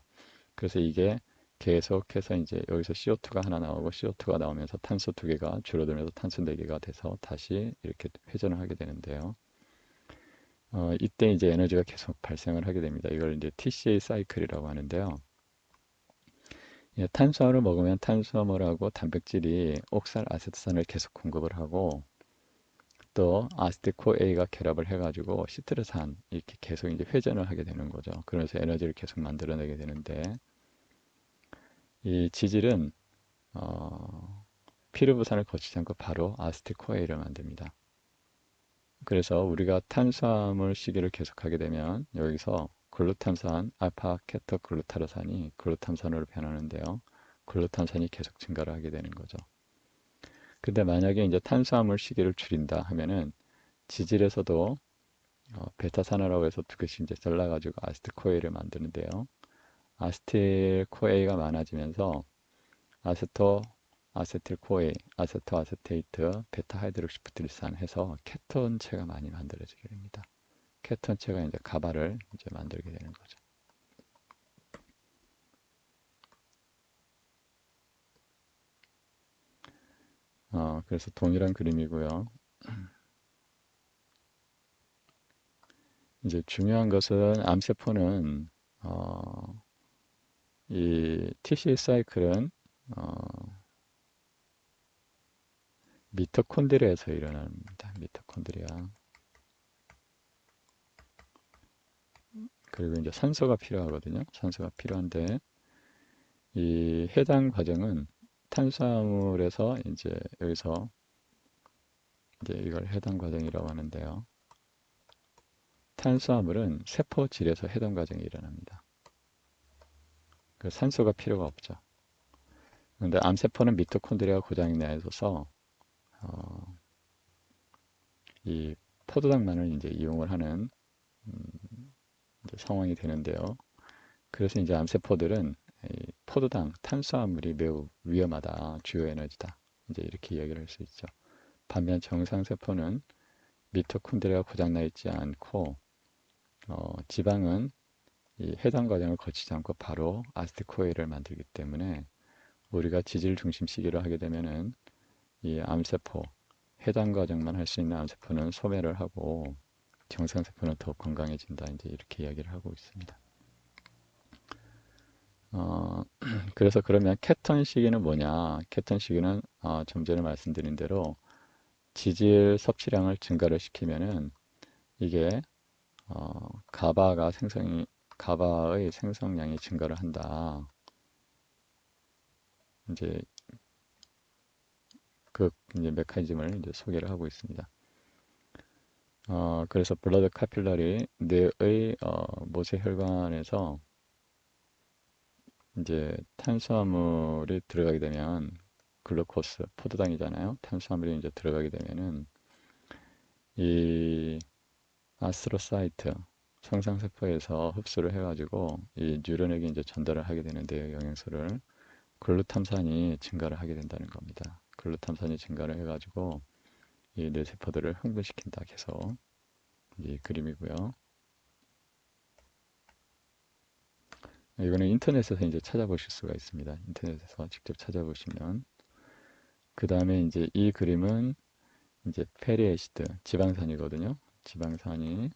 그래서 이게 계속해서 이제 여기서 CO2가 하나 나오고 CO2가 나오면서 탄소 2개가 줄어들면서 탄소 4개가 돼서 다시 이렇게 회전을 하게 되는데요. 이때 이제 에너지가 계속 발생을 하게 됩니다. 이걸 이제 TCA 사이클이라고 하는데요. 예, 탄수화물을 먹으면 탄수화물하고 단백질이 옥살 아세트산을 계속 공급을 하고 또 아세틸코A가 결합을 해가지고 시트르산 이렇게 계속 이제 회전을 하게 되는 거죠. 그래서 에너지를 계속 만들어내게 되는데 이 지질은 피르부산을 거치지 않고 바로 아세틸코A를 만듭니다. 그래서 우리가 탄수화물 시계를 계속하게 되면 여기서 글루탐산, 알파 케토글루타르산이 글루탐산으로 변하는데요. 글루탐산이 계속 증가를 하게 되는 거죠. 근데 만약에 이제 탄수화물 시계를 줄인다 하면은 지질에서도 베타산화라고 해서 2개씩 이제 잘라가지고 아세틸코에이를 만드는데요. 아세틸코에이가 많아지면서 아세토 아세틸코에이, 아세토 아세테이트, 베타 하이드록시프트리산 해서 케톤체가 많이 만들어지게 됩니다. 케톤체가 이제 가바를 이제 만들게 되는 거죠. 그래서 동일한 그림이고요. 이제 중요한 것은 암세포는 이 TCA 사이클은 미토콘드리아에서 일어납니다. 미토콘드리아. 그리고 이제 산소가 필요하거든요. 산소가 필요한데 이 해당 과정은 탄수화물에서 이제 여기서 이제 이걸 해당 과정이라고 하는데요. 탄수화물은 세포질에서 해당 과정이 일어납니다. 그 산소가 필요가 없죠. 그런데 암세포는 미토콘드리아가 고장이 나 있어서 어, 이 포도당만을 이제 이용을 하는 이제 상황이 되는데요. 그래서 이제 암세포들은 이 포도당, 탄수화물이 매우 위험하다, 주요 에너지다. 이제 이렇게 이야기를 할 수 있죠. 반면 정상세포는 미토콘드리아가 고장나 있지 않고 지방은 이 해당 과정을 거치지 않고 바로 아세틸코에이를 만들기 때문에 우리가 지질 중심 시기를 하게 되면은 이 암세포, 해당 과정만 할 수 있는 암세포는 소멸을 하고 정상세포는 더 건강해진다. 이제 이렇게 이야기를 하고 있습니다. 그래서 그러면 케톤 시기는 뭐냐? 케톤 시기는 좀 전에 말씀드린 대로 지질 섭취량을 증가를 시키면은 이게 가바가 생성이 가바의 생성량이 증가를 한다. 이제 그 이제 메커니즘을 이제 소개를 하고 있습니다. 그래서 블러드 카필러리 뇌의 모세혈관에서 이제 탄수화물이 들어가게 되면 글루코스, 포도당이잖아요. 탄수화물이 이제 들어가게 되면은 이 아스트로사이트 성상세포에서 흡수를 해가지고 이 뉴런에게 이제 전달을 하게 되는데요. 영양소를 글루탐산이 증가를 하게 된다는 겁니다. 글루탐산이 증가를 해가지고 이 뇌세포들을 흥분시킨다. 계속 이 그림이고요. 이거는 인터넷에서 이제 찾아보실 수가 있습니다. 인터넷에서 직접 찾아보시면 그 다음에 이제 이 그림은 이제 페리에시드 지방산이거든요. 지방산이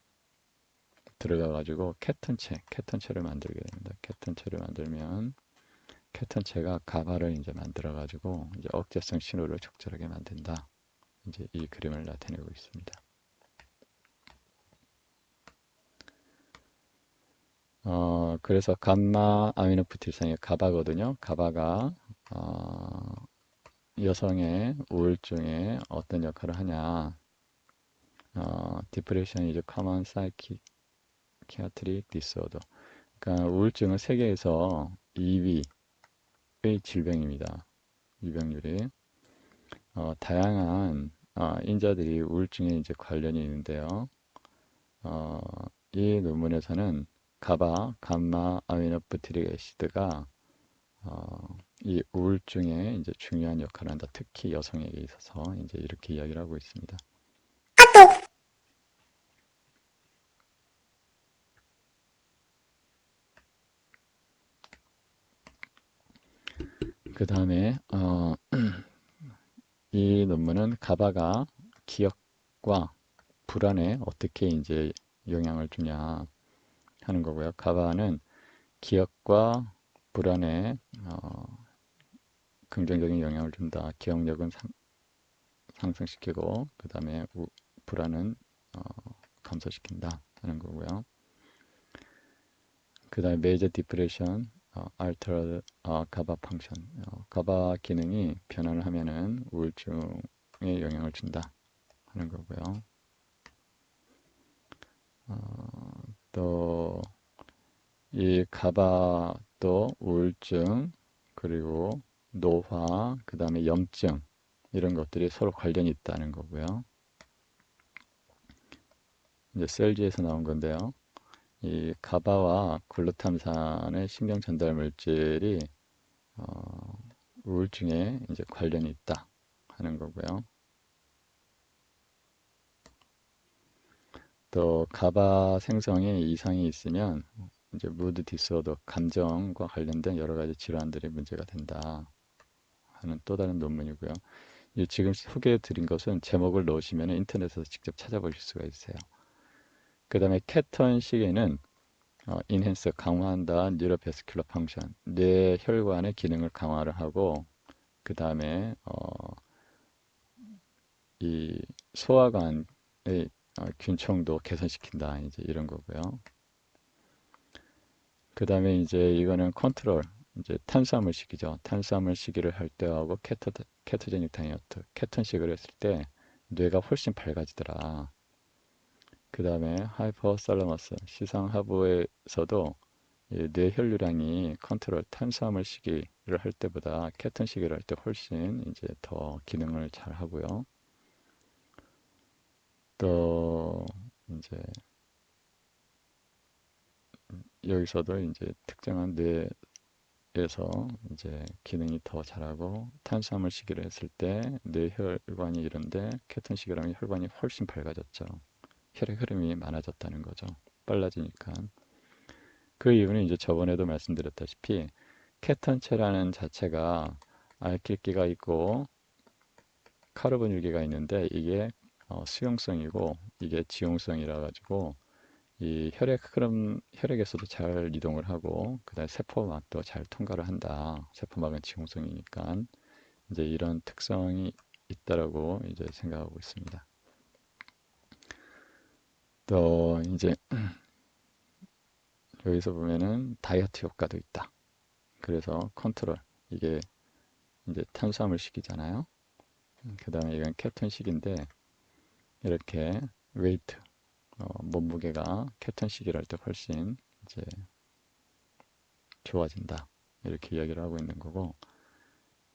들어가가지고 케톤체를 만들게 됩니다. 케톤체를 만들면 케톤체가 가바를 이제 만들어가지고 이제 억제성 신호를 적절하게 만든다. 이제 이 그림을 나타내고 있습니다. 그래서 감마 아미노프틸산이 가바거든요. 가바가 여성의 우울증에 어떤 역할을 하냐? Depression is a common psychiatric disorder. 그러니까 우울증은 세계에서 2위의 질병입니다. 유병률이. 다양한 인자들이 우울증에 이제 관련이 있는데요. 어, 이 논문에서는 가바, 감마 아미노부티릭 애시드가 이 우울증에 이제 중요한 역할을 한다. 특히 여성에게 있어서 이제 이렇게 이야기를 하고 있습니다. 그 다음에 이 논문은 가바가 기억과 불안에 어떻게 이제 영향을 주냐 하는 거고요. 가바는 기억과 불안에 긍정적인 영향을 준다. 기억력은 상승시키고 그 다음에 불안은 감소시킨다 하는 거고요. 그 다음에 메이저 디프레션, 알터드 가바 펑션, 가바 기능이 변화를 하면은 우울증에 영향을 준다 하는 거고요. 또 이 가바도 우울증 그리고 노화 그 다음에 염증 이런 것들이 서로 관련이 있다는 거고요. 이제 셀지에서 나온 건데요. 이 가바와 글루탐산의 신경 전달 물질이 우울증에 이제 관련이 있다 하는 거고요. 또 가바 생성에 이상이 있으면 이제 무드 디스오더 감정과 관련된 여러 가지 질환들이 문제가 된다 하는 또 다른 논문이고요. 지금 소개해 드린 것은 제목을 넣으시면 인터넷에서 직접 찾아보실 수가 있어요. 그 다음에 케톤 시계는 인핸스 강화한다 뉴로베스큘러 펑션 뇌 혈관의 기능을 강화를 하고 그 다음에 이 소화관의 균형도 개선시킨다 이제 이런 거고요. 그 다음에 이제 이거는 컨트롤 이제 탄수화물 식이죠. 탄수화물 식이를 할 때하고 케토제닉 다이어트 케톤식을 했을 때 뇌가 훨씬 밝아지더라. 그 다음에 하이퍼살라머스 시상하부에서도 뇌 혈류량이 컨트롤 탄수화물 시기를 할 때보다 케톤 시기를 할 때 훨씬 이제 더 기능을 잘 하고요. 또 이제 여기서도 이제 특정한 뇌에서 이제 기능이 더 잘하고 탄수화물 시기를 했을 때 뇌혈관이 이런데 케톤 시기를 하면 혈관이 훨씬 밝아졌죠. 혈액 흐름이 많아졌다는 거죠. 빨라지니까. 그 이유는 이제 저번에도 말씀드렸다시피 케톤체라는 자체가 알킬기가 있고 카르보닐기가 있는데 이게 수용성이고 이게 지용성이라 가지고 이 혈액 흐름 혈액에서도 잘 이동을 하고 그다음에 세포막도 잘 통과를 한다. 세포막은 지용성이니까 이제 이런 특성이 있다라고 이제 생각하고 있습니다. 또 이제 여기서 보면은 다이어트 효과도 있다. 그래서 컨트롤 이게 이제 탄수화물 식이잖아요. 그 다음에 이건 케톤식인데 이렇게 웨이트, 몸무게가 케톤 시기를 할 때 훨씬 이제 좋아진다. 이렇게 이야기를 하고 있는 거고,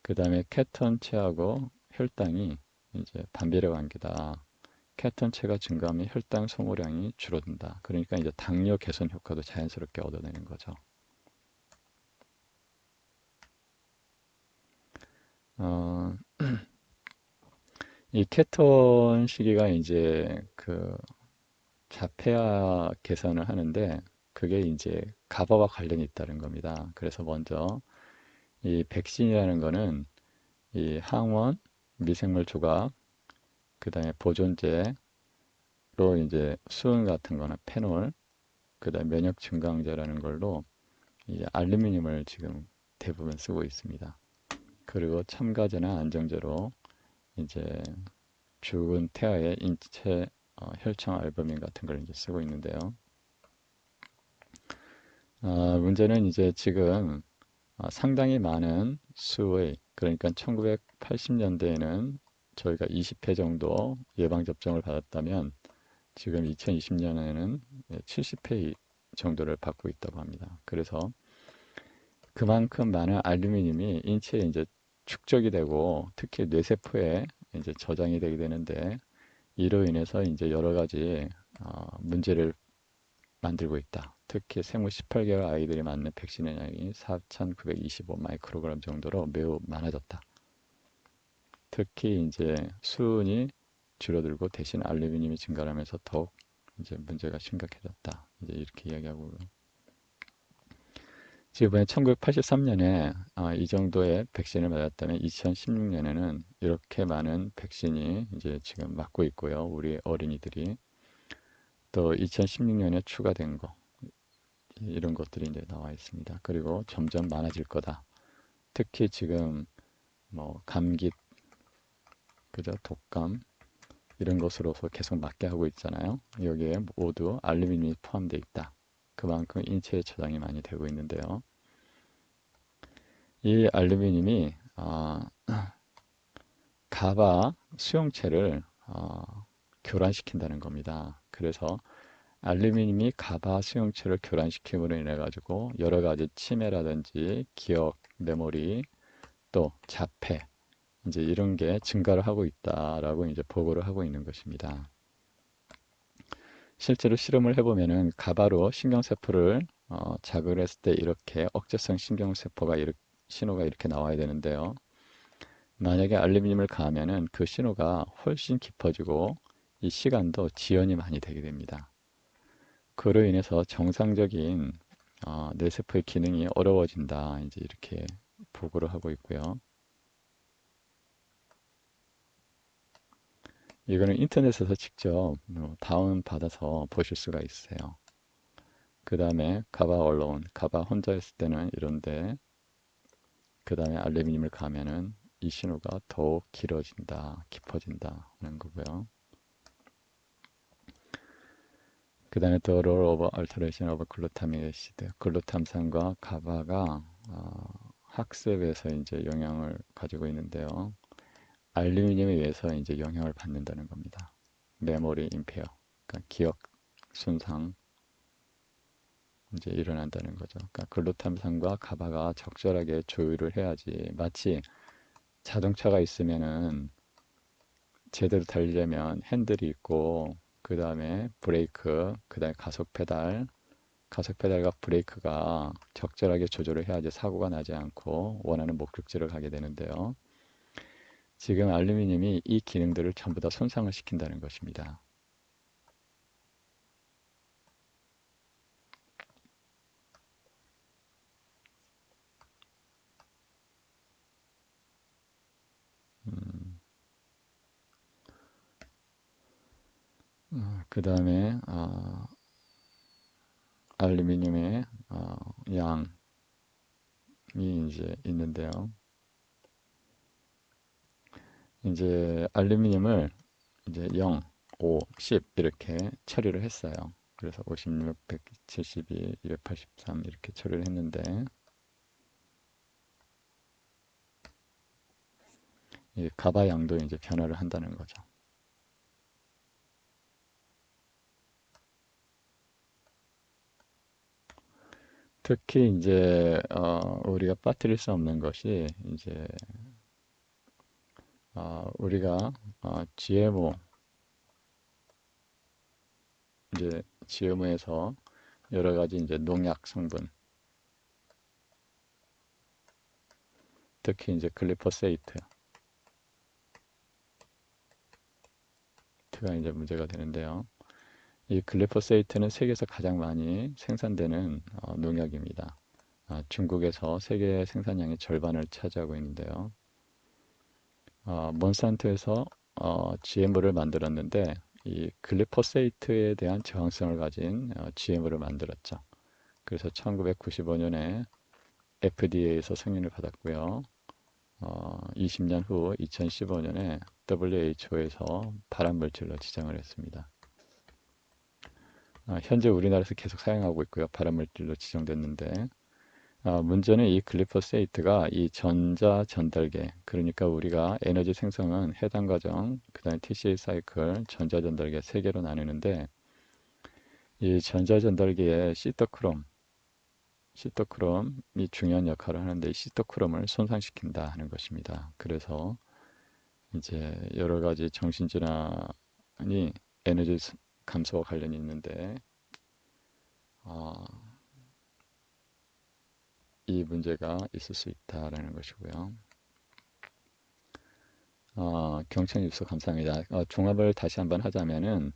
그 다음에 케톤체하고 혈당이 이제 반비례 관계다. 케톤체가 증가하면 혈당 소모량이 줄어든다. 그러니까 이제 당뇨 개선 효과도 자연스럽게 얻어내는 거죠. 어, 이 케톤 시기가 이제 그 자폐아 개선을 하는데 그게 이제 가바와 관련이 있다는 겁니다. 그래서 먼저 이 백신이라는 거는 이 항원, 미생물 조각, 그 다음에 보존제로 이제 수은 같은 거나 페놀, 그 다음에 면역 증강제라는 걸로 이 알루미늄을 지금 대부분 쓰고 있습니다. 그리고 첨가제나 안정제로 이제 죽은 태아의 인체 혈청 알부민 같은 걸 이제 쓰고 있는데요. 문제는 이제 지금 상당히 많은 수의, 그러니까 1980년대에는 저희가 20회 정도 예방접종을 받았다면 지금 2020년에는 70회 정도를 받고 있다고 합니다. 그래서 그만큼 많은 알루미늄이 인체에 이제 축적이 되고 특히 뇌세포에 이제 저장이 되게 되는데 이로 인해서 이제 여러 가지 문제를 만들고 있다. 특히 생후 18개월 아이들이 맞는 백신의 양이 4,925 마이크로그램 정도로 매우 많아졌다. 특히 이제 수은이 줄어들고 대신 알루미늄이 증가하면서 더욱 이제 문제가 심각해졌다. 이제 이렇게 이야기하고 지금 1983년에 이 정도의 백신을 맞았다면 2016년에는 이렇게 많은 백신이 이제 지금 맞고 있고요. 우리 어린이들이 또 2016년에 추가된 거 이런 것들이 이제 나와 있습니다. 그리고 점점 많아질 거다. 특히 지금 뭐 감기, 그죠? 독감 이런 것으로서 계속 맞게 하고 있잖아요. 여기에 모두 알루미늄이 포함되어 있다. 그만큼 인체에 저장이 많이 되고 있는데요. 이 알루미늄이 가바 수용체를 교란시킨다는 겁니다. 그래서 알루미늄이 가바 수용체를 교란시킴으로 인해 가지고 여러 가지 치매라든지 기억, 메모리, 또 자폐 이제 이런 게 증가를 하고 있다라고 이제 보고를 하고 있는 것입니다. 실제로 실험을 해보면은 가바로 신경세포를 자극을 했을 때 이렇게 억제성 신경세포가 신호가 이렇게 나와야 되는데요. 만약에 알루미늄을 가하면은 그 신호가 훨씬 깊어지고 이 시간도 지연이 많이 되게 됩니다. 그로 인해서 정상적인 뇌세포의 기능이 어려워진다. 이제 이렇게 보고를 하고 있고요. 이거는 인터넷에서 직접 다운 받아서 보실 수가 있어요. 그 다음에 가바 얼론, 가바 혼자 있을 때는 이런데 그 다음에 알루미늄을 가면은 이 신호가 더욱 길어진다, 깊어진다 하는 거고요. 그 다음에 The Role of Alteration of Glutamic Acid, 글루탐산과 가바가 학습에서 이제 영향을 가지고 있는데요. 알루미늄에 의해서 이제 영향을 받는다는 겁니다. 메모리 임페어, 그러니까 기억 손상 이제 일어난다는 거죠. 그러니까 글루탐산과 가바가 적절하게 조율을 해야지 마치 자동차가 있으면은 제대로 달리려면 핸들이 있고 그 다음에 브레이크, 그 다음에 가속 페달과 브레이크가 적절하게 조절을 해야지 사고가 나지 않고 원하는 목적지를 가게 되는데요. 지금 알루미늄이 이 기능들을 전부 다 손상을 시킨다는 것입니다. 그 다음에 알루미늄의 양이 이제 있는데요. 이제 알루미늄을 이제 0, 5, 10 이렇게 처리를 했어요. 그래서 56, 172, 283 이렇게 처리를 했는데 이 가바 양도 이제 변화를 한다는 거죠. 특히 이제 우리가 빠뜨릴 수 없는 것이 이제 우리가 GMO 이제 GMO에서 여러 가지 이제 농약 성분, 특히 이제 글리포세이트가 이제 문제가 되는데요. 이 글리포세이트는 세계에서 가장 많이 생산되는 농약입니다. 중국에서 세계 생산량의 절반을 차지하고 있는데요. 몬산토에서 GMO를 만들었는데 이 글리포세이트에 대한 저항성을 가진 GMO를 만들었죠. 그래서 1995년에 FDA에서 승인을 받았고요. 20년 후 2015년에 WHO에서 발암물질로 지정을 했습니다. 현재 우리나라에서 계속 사용하고 있고요. 발암물질로 지정됐는데 문제는 이 글리포세이트가 이 전자 전달계, 그러니까 우리가 에너지 생성은 해당 과정, 그 다음에 TCA 사이클, 전자 전달계 세 개로 나누는데 이 전자 전달계의 시토크롬이 중요한 역할을 하는데 이 시토크롬을 손상시킨다 하는 것입니다. 그래서 이제 여러 가지 정신질환이 에너지 감소와 관련이 있는데 어, 이 문제가 있을 수 있다라는 것이고요. 경청 입수 감사합니다. 종합을 다시 한번 하자면은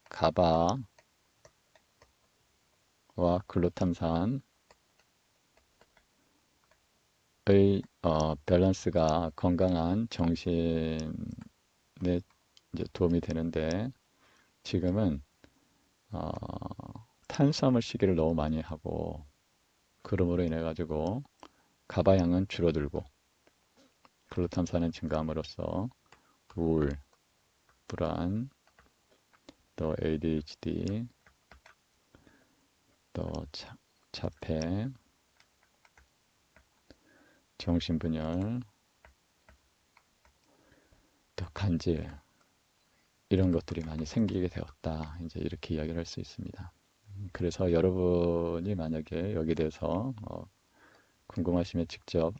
가바와 글루탐산의 밸런스가 건강한 정신에 이제 도움이 되는데 지금은 어, 탄수화물 시기를 너무 많이 하고 그러므로 인해 가지고 가바양은 줄어들고 글루탐산은 증가함으로써 우울, 불안, 또 ADHD, 또 자폐, 정신분열, 또 간질 이런 것들이 많이 생기게 되었다. 이제 이렇게 이야기를 할 수 있습니다. 그래서 여러분이 만약에 여기에 대해서 궁금하시면 직접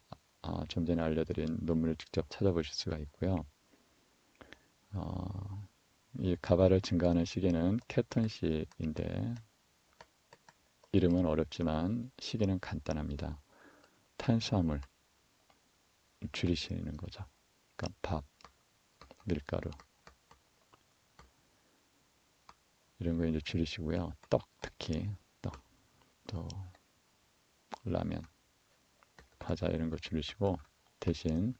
좀 전에 알려드린 논문을 직접 찾아보실 수가 있고요. 이 가바를 증가하는 시기는 케톤식인데 이름은 어렵지만 시기는 간단합니다. 탄수화물 줄이시는 거죠. 그러니까 밥, 밀가루 이런 거 이제 줄이시고요. 떡 특히 떡, 또 라면, 과자 이런 거 줄이시고 대신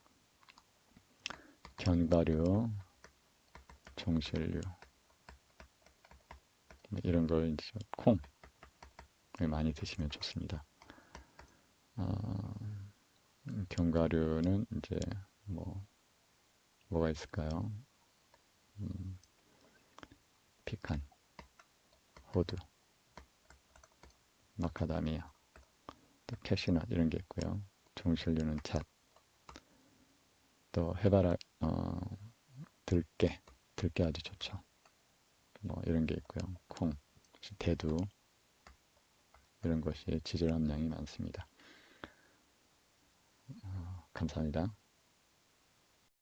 견과류, 종실류 이런 걸 이제 콩을 많이 드시면 좋습니다. 견과류는 이제 뭐가 있을까요? 피칸, 호두, 마카다미아, 또 캐시넛 이런 게 있고요. 종실류는 잣, 또 해바라 들깨 아주 좋죠. 이런 게 있고요. 콩, 대두 이런 것이 지질 함량이 많습니다. 감사합니다.